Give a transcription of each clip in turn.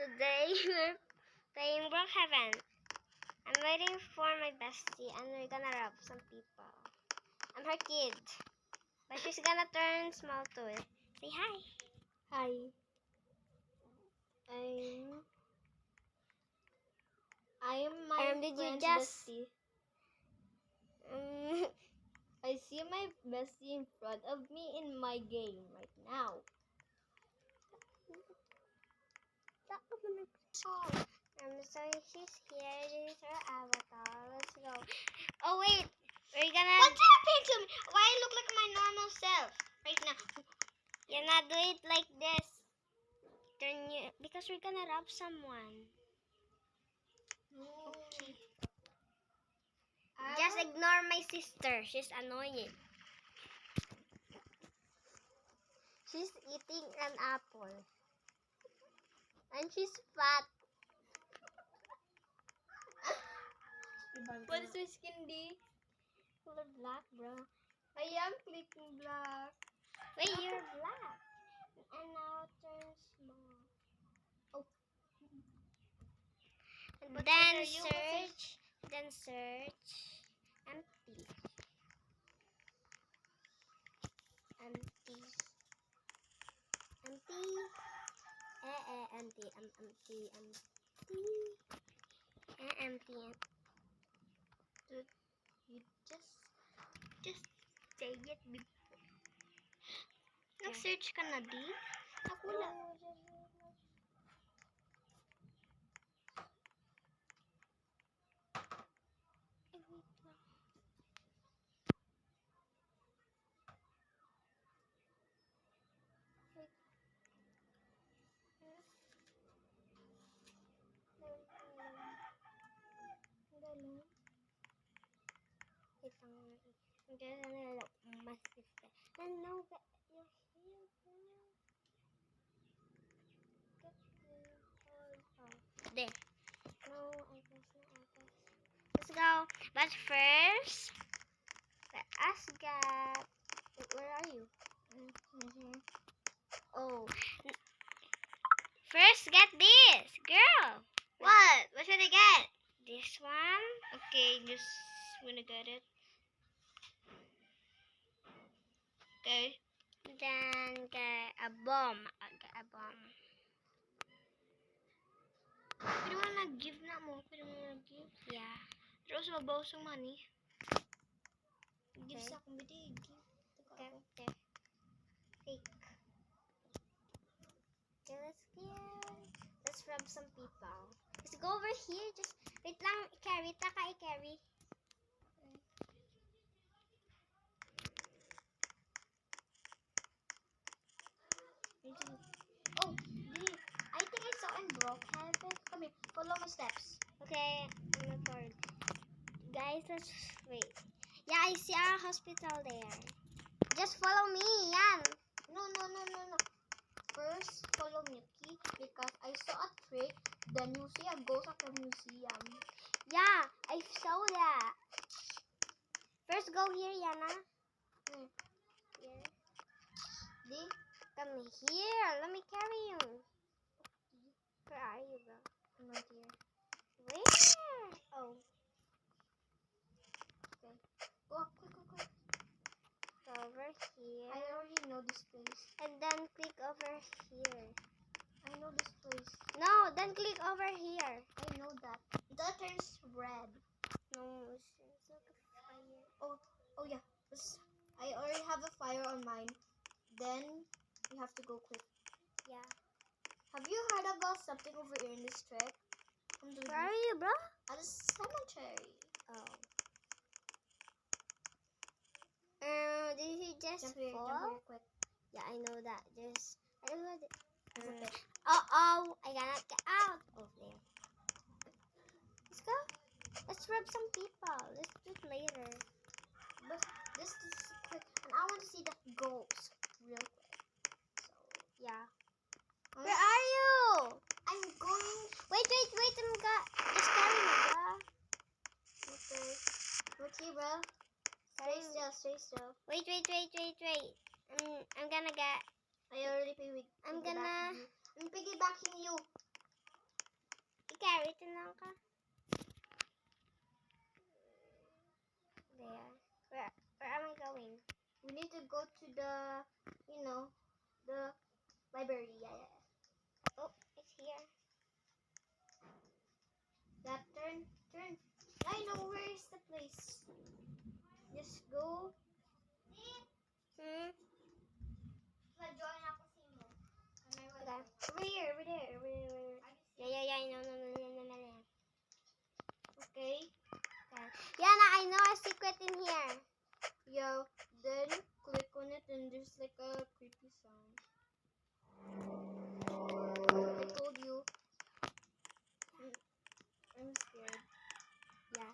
Today we're playing Brookhaven. I'm waiting for my bestie and we're gonna rob some people. I'm her kid. But she's gonna turn small too. Say hi. Hi. I am my Did you friend's just bestie. I see my bestie in front of me in my game right now. so she's here. This is her avatar. Let's go. Oh wait, we're gonna. What's happening to me? Why I look like my normal self right now? You're not do it like this. Turn you because we're gonna rob someone. Okay. Just ignore my sister. She's annoying. She's eating an apple. And she's fat. What is my skin D? Color black, bro. I am clicking black. Wait, you're black. And now turn small. Oh. And But then what are you? search. Then search. Empty. Empty. Empty. Empty. Empty. Empty. Empty. Dude, you just say it before. Nag-search ka na, di? Ako wala. No, there. No, I guess not. Let's go. But first, let us get. Where are you? Oh. First, get this, girl. What? What should I get? This one. Okay, just wanna get it. Okay. Then get a bomb. Get a bomb. Pwede mo na nag-give na mo. Pwede mo na nag-give. Yeah. Pero sa mabawas ang money. Give Okay. sa akong bidig. Okay. There. Fake. Okay, let's rob some people. Let's go over here. Just wait lang. I-carry. Taka i-carry. Oh, I think I saw in Brookhaven. Come here, follow my steps. Okay, I'm not bored. Guys, let's wait. Yeah, I see our hospital there. Just follow me, Yan. No. First, follow me, okay? Because I saw a trick. Then you see a ghost at the museum. Yeah, I saw that. First, go here, Yana. Here. Di? Come here. Let me carry you. Where are you, bro? I'm right here. Where? Oh. Okay. Go, quick. Go over here. I already know this place. And then click over here. I know this place. No, then click over here. I know that. That turns red. No, it's like a fire. Oh yeah. I already have a fire on mine. Then we have to go quick. Yeah. Have you heard about something over here in this trek? Where are you, bro? At the cemetery. Oh. Did he just Jump here, fall? quick. Yeah, I know that. I don't know that. It's okay. Oh, I cannot get out. Oh, there. Let's go. Let's rob some people. Let's do it later. But this is quick, and I want to see that ghost real quick. So Yeah. Where are you? I'm going. Wait. Just carry me, bro. Okay. What's here, bro? Stay still. Wait. I'm gonna get. I already I'm gonna. I'm piggybacking you. carry it lang ka. There. Where am I going? We need to go to the, the library. Yeah. Oh, it's here. That turn. I know where is the place. Just go. Hmm? Join ako sa imo. Okay. Over there. Yeah, I know. Okay. Okay. Yeah, I know a secret in here. Yeah. Then click on it and there's like a creepy sound. I told you. I'm scared. Yeah.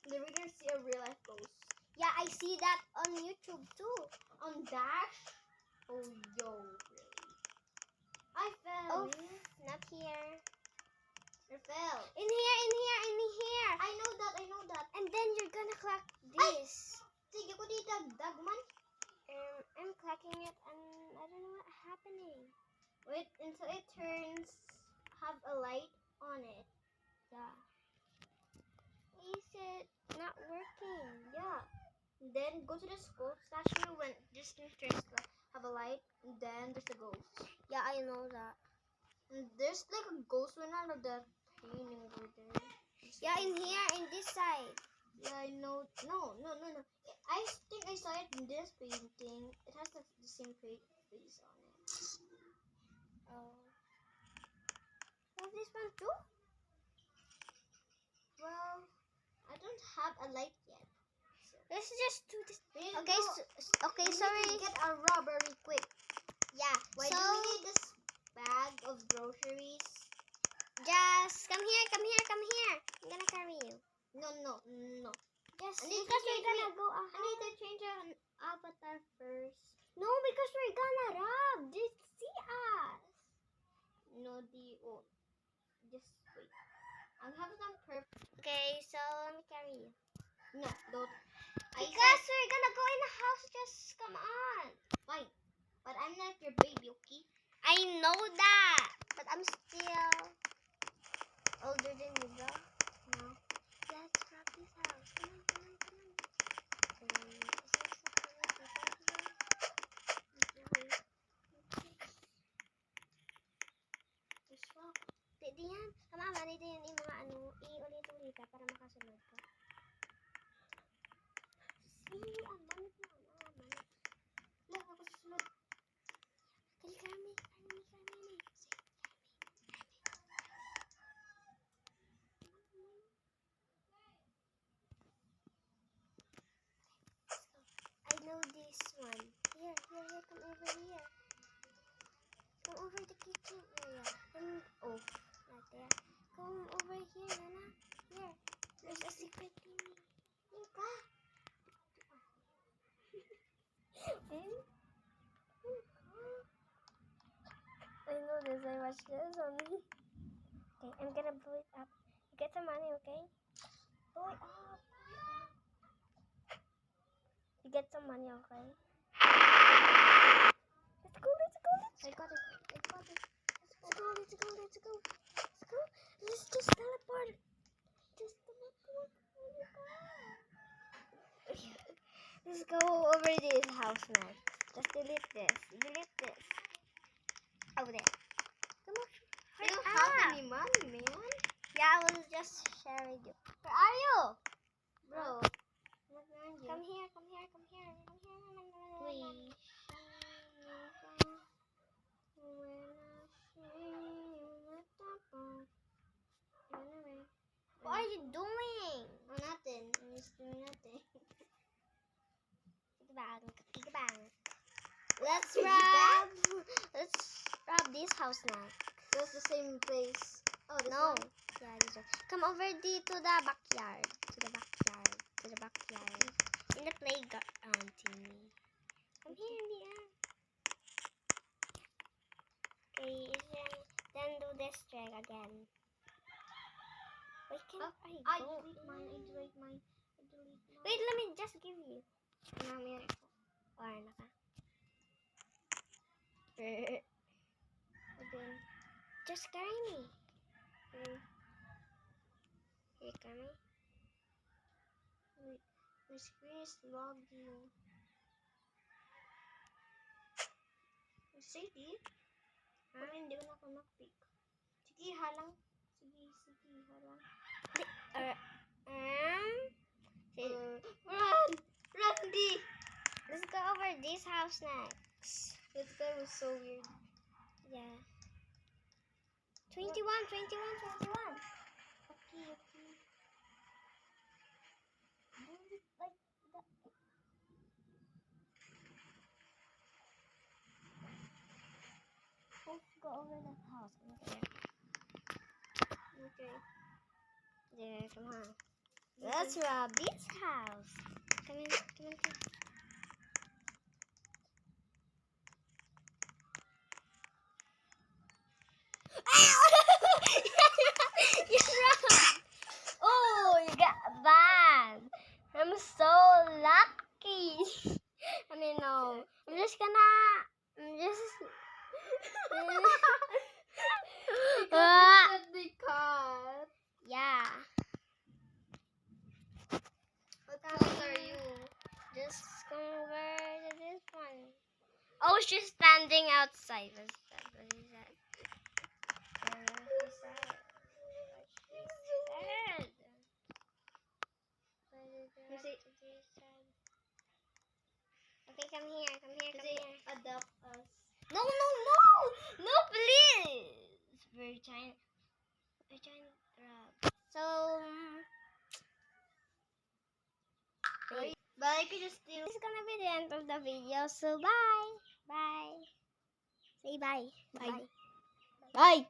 Did we gonna see a real life ghost? Yeah, I see that on YouTube too. On Dash? Oh, yo, really? I fell, Oh, man. not here. I fell. In here. I know that. And then you're gonna collect this. Sige ko di dagdag man. I'm collecting it and I don't know what's happening. Wait until it turns, have a light on it. Yeah. Is it not working? Yeah. Then go to the skull statue when this thing turns to have a light. And then there's a ghost. Yeah, I know that. And there's like a ghost one out of the painting over there. Yeah, in here, in this side. Yeah, I know. No. I think I saw it in this painting. It has the same face on it. Oh. Oh, this one too? Well, I don't have a light yet. Let's just do this. We need Okay, we sorry. need to get a robbery quick. Yeah. Why so do we need this bag of groceries? just come here. I'm gonna carry you. No. Just I need because to we're change gonna go I ahead. need to change an avatar first. No, because we're gonna rob. Just see us. No, just wait. I'll have some perfect. Okay, so let me carry you. No, don't. Because we're gonna go in the house. Just come on. Fine, but I'm not your baby, okay? I know that, but I'm still older than you, bro. No. Let's rob this house. Come on. Is there so many people here? Just walk. Di yan. Tama, dito yun yung mga i-ulit-ulit ka para makasunod ka. Manit. Lang ako susunod. Kami. I know this one. Here, come over here. Come over the kitchen area. And, oh, not there. Come over here, Nana. Here, there's a secret thingy. Ika. I know this. I watched this on me. Okay, I'm gonna blow it up. You get some money, okay? Blow it up. You get some money, okay? Let's go. I got it. Let's go. Let's just teleport. Let's go over this house now. Just delete this. Over there. Come on. I don't have any money, man. Yeah, I was just sharing you. Where are you? Bro. Come here. Please. What are you doing? Nothing. I'm just doing nothing. Bang. Let's rob this house now. That's the same place. Oh, this No. one? Yeah, this one. Come over to the backyard. In the playground thingy. Come here, Leah. Okay, then do this trick again. Wait, can I go? I delete mine. Wait, let me just give you. Or naka. Again. Just carry me. Here coming. My screen is logging. Sige. Pero hindi ko na ako mag-pick. Sige, halang. Sige, halang. Run! Randy! Let's go over this house next. That guy was so weird. Yeah. 21, 21, 21. Okay. Do it like that. Let's go over that house. Okay. There, come on. Let's rob this house. Come in, come in, come in. You wrong. Oh, you got bad. I'm so lucky. I mean, no. I'm just. At the cat. Yeah. What color are you? Just come over to this one. Oh, she's standing outside. What is that? What is that? Okay, come here, come here, come here. Adopt us. No, please. We're trying to rob. So, But I could just steal. this is gonna be the end of the video. So, bye. Bye. Say bye. Bye. Bye.